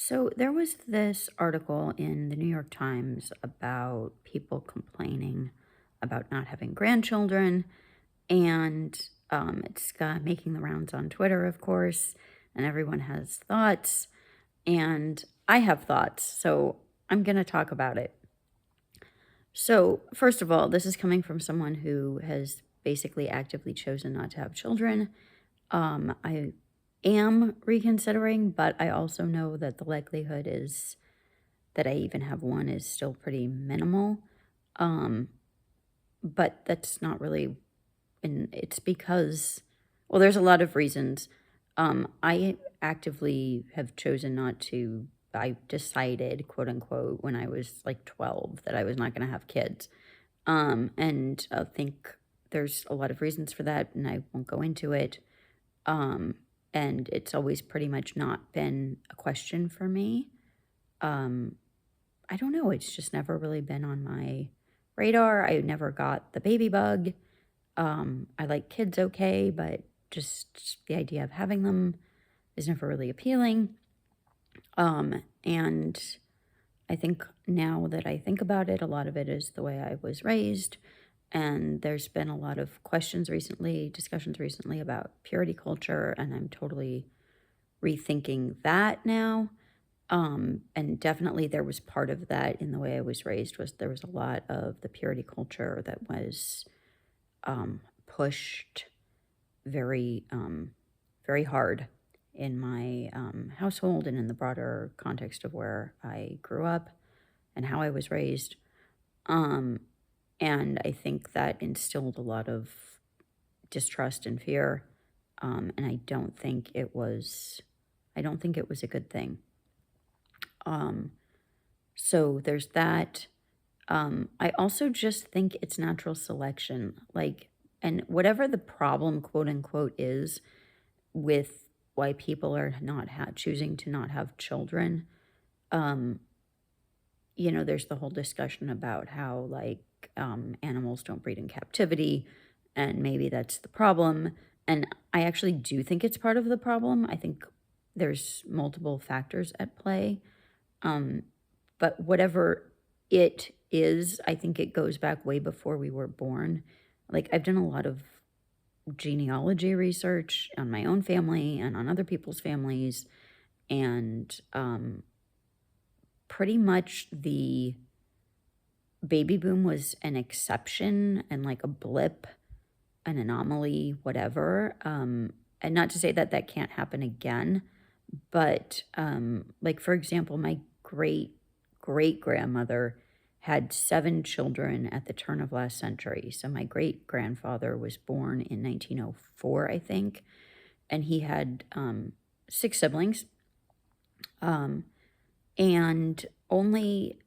So there was this article in the New York Times about people complaining about not having grandchildren, and it's making the rounds on Twitter, of course, and everyone has thoughts, and I have thoughts, so I'm going to talk about it. So, first of all, this is coming from someone who has basically actively chosen not to have children. I am reconsidering, but I also know that the likelihood is that I even have one is still pretty minimal. Um, but that's not really, and it's because, well, there's a lot of reasons. I actively have chosen not to. I decided, quote unquote, when I was like 12 that I was not going to have kids. And I think there's a lot of reasons for that, and I won't go into it. Um, and it's always pretty much not been a question for me. Um, I don't know, it's just never really been on my radar. I never got the baby bug. I like kids okay, but just the idea of having them is never really appealing. And I think now that I think about it, a lot of it is the way I was raised. And there's been a lot of questions recently, discussions recently about purity culture, and I'm totally rethinking that now. And definitely there was part of that in the way I was raised was there was a lot of the purity culture that was pushed very, very hard in my household and in the broader context of where I grew up and how I was raised. Um, and I think that instilled a lot of distrust and fear. And I don't think it was a good thing. Um, So there's that. I also just think it's natural selection. Like, and whatever the problem, quote unquote, is with why people are not choosing to not have children, um, there's the whole discussion about how, like, animals don't breed in captivity, and maybe that's the problem. And I actually do think it's part of the problem. I think there's multiple factors at play. Um, but whatever it is, I think it goes back way before we were born. Like, I've done a lot of genealogy research on my own family and on other people's families, and pretty much the baby boom was an exception and like a blip, an anomaly, whatever. And not to say that that can't happen again, but like, for example, my great grandmother had 7 children at the turn of last century. So my great grandfather was born in 1904, I think, and he had 6 siblings. Um, and only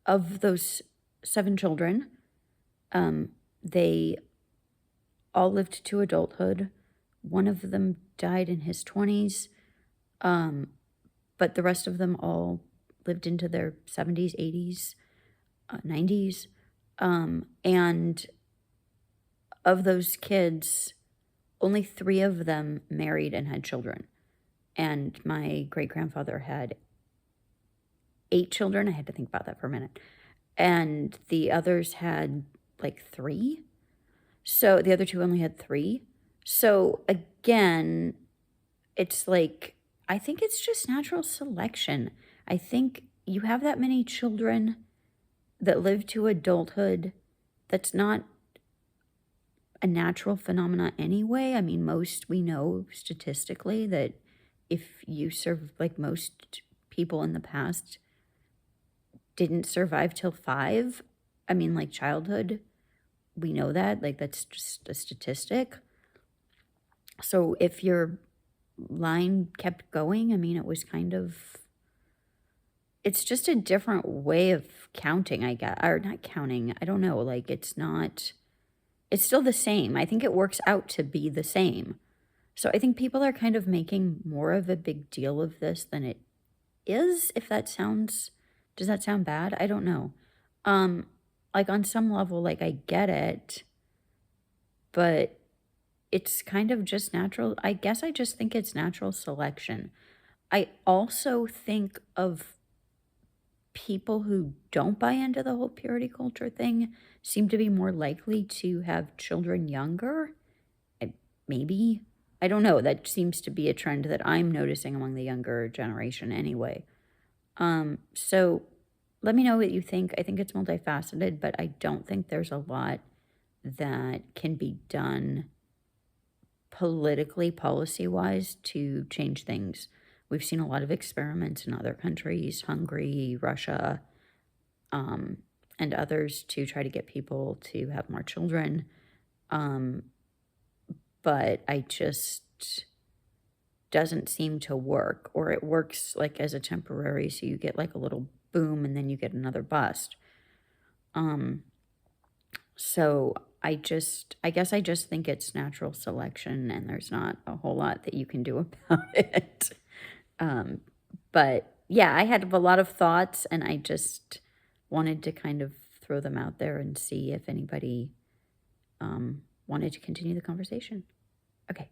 of those 7 children, um, they all lived to adulthood. One of them died in his 20s, um, but the rest of them all lived into their 70s, 80s, 90s. And of those kids, only 3 of them married and had children. And my great grandfather had 8 children. I had to think about that for a minute. And the others had like 3. So the other 2 only had 3. So again, it's like, I think it's just natural selection. I think you have that many children that live to adulthood. That's not a natural phenomena anyway. I mean, most we know statistically that if you serve, like, most people in the past didn't survive till 5. I mean, like, childhood, we know that, like, that's just a statistic. So if your line kept going, I mean, it was kind of, it's just a different way of counting, I guess, or not counting. I don't know. Like, it's still the same. I think it works out to be the same. So I think people are kind of making more of a big deal of this than it is, if that sounds, does that sound bad? I don't know. Um, like, on some level, like, I get it, but it's kind of just natural. I guess I just think it's natural selection. I also think of people who don't buy into the whole purity culture thing seem to be more likely to have children younger. I, maybe. I don't know. That seems to be a trend that I'm noticing among the younger generation anyway. So let me know what you think. I think it's multifaceted, but I don't think there's a lot that can be done politically, policy wise, to change things. We've seen a lot of experiments in other countries, Hungary, Russia, um, and others, to try to get people to have more children. Um, but I just doesn't seem to work, or it works like as a temporary, so you get like a little boom and then you get another bust. Um, so I guess I just think it's natural selection and there's not a whole lot that you can do about it. Um, but yeah, I had a lot of thoughts and I just wanted to kind of throw them out there and see if anybody wanted to continue the conversation. Okay.